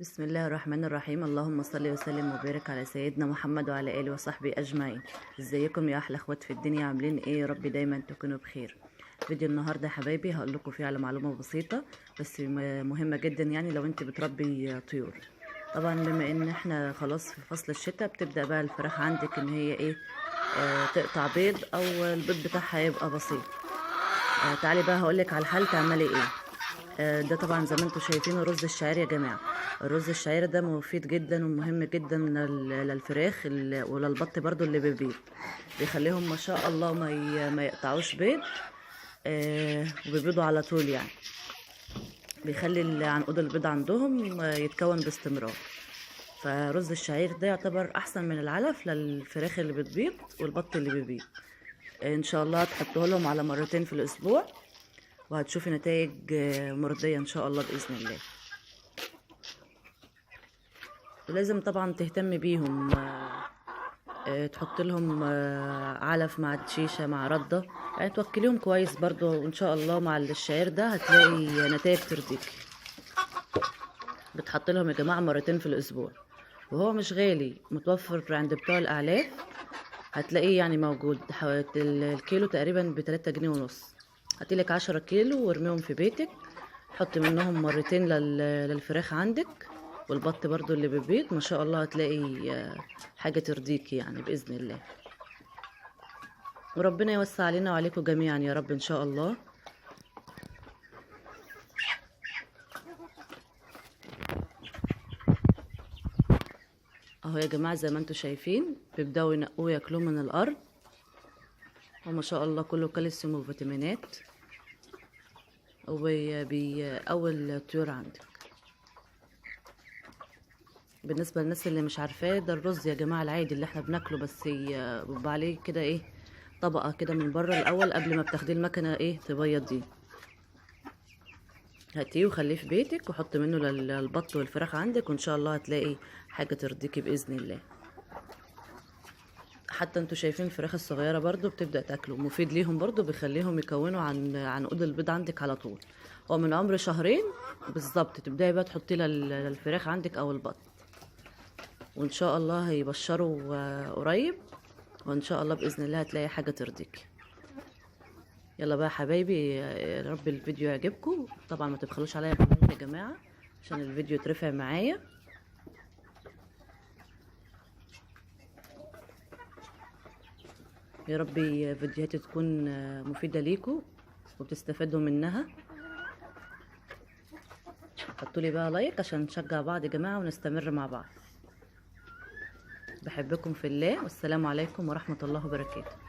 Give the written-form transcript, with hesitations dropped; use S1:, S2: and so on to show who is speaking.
S1: بسم الله الرحمن الرحيم. اللهم صل وسلم وبارك على سيدنا محمد وعلى اله وصحبه اجمعين. ازيكم يا احلى اخوات في الدنيا؟ عاملين ايه؟ يا رب دايما تكونوا بخير. فيديو النهارده يا حبايبي هقول لكم فيه على معلومه بسيطه بس مهمه جدا، يعني لو انت بتربي طيور. طبعا بما ان احنا خلاص في فصل الشتاء، بتبدا بقى الفراخ عندك ان هي ايه، تقطع بيض او البيض بتاعها يبقى بسيط. تعالي بقى هقولك على الحل تعملي ايه. ده طبعا زي ما انتم شايفين رز الشعير يا جماعه. الرز الشعير ده مفيد جدا ومهم جدا للفراخ وللبط برضو اللي بيبيض. بيخليهم ما شاء الله ما يقطعوش بيض، وبيبيضوا على طول يعني. بيخلي عنقود البيض عندهم يتكون باستمرار. فرز الشعير ده يعتبر احسن من العلف للفراخ اللي بتبيض والبط اللي بيبيض. ان شاء الله هتحطوه لهم على مرتين في الاسبوع، وهتشوفي نتائج مرضية ان شاء الله بإذن الله. ولازم طبعا تهتم بيهم، تحط لهم علف مع الشيشة مع ردة، يعني توكليهم كويس برضو، وان شاء الله مع الشعير ده هتلاقي نتائج ترضيكي. بتحط لهم يا جماعة مرتين في الاسبوع، وهو مش غالي، متوفر عند بتوع الاعلاف. هتلاقيه يعني موجود الكيلو تقريبا ب3 جنيه ونص. هاتيلك 10 كيلو وارميهم في بيتك، حط منهم مرتين للفراخ عندك، والبط برضو اللي بيبيض ما شاء الله هتلاقي حاجة ترضيكي يعني بإذن الله. وربنا يوسع علينا وعليكم جميعا يا رب إن شاء الله. اهو يا جماعة زي ما انتم شايفين بيبدأوا ينقوه ياكلوه من الأرض، وما شاء الله كله كالسيوم وفيتامينات، وبيقوي الطيور عندك. بالنسبة للناس اللي مش عارفاه، ده الرز يا جماعة العادي اللي احنا بناكله، بس بيبقى عليه كده ايه، طبقة كده من بره الأول قبل ما بتاخديه المكنة ايه تبيضيه. هاتيه وخليه في بيتك وحط منه للبط والفراخ عندك، وان شاء الله هتلاقي حاجة ترضيكي بإذن الله. حتى انتوا شايفين الفراخ الصغيرة برضو بتبدأ تاكله، مفيد ليهم برضو، بيخليهم يكونوا عنقود البيض عندك على طول. هو من عمر شهرين بالظبط تبدأي بقى تحطيه للفراخ عندك او البط، وان شاء الله هيبشروا قريب، وان شاء الله باذن الله هتلاقي حاجه ترضيك. يلا بقى يا حبايبي، يا رب الفيديو يعجبكم. طبعا ما تبخلوش عليا باللايك يا جماعه عشان الفيديو يترفع معايا. يا رب فيديوهاتي تكون مفيده ليكم وبتستفادوا منها. حطوا لي بقى لايك عشان نشجع بعض يا جماعه ونستمر مع بعض. بحبكم في الله، والسلام عليكم ورحمه الله وبركاته.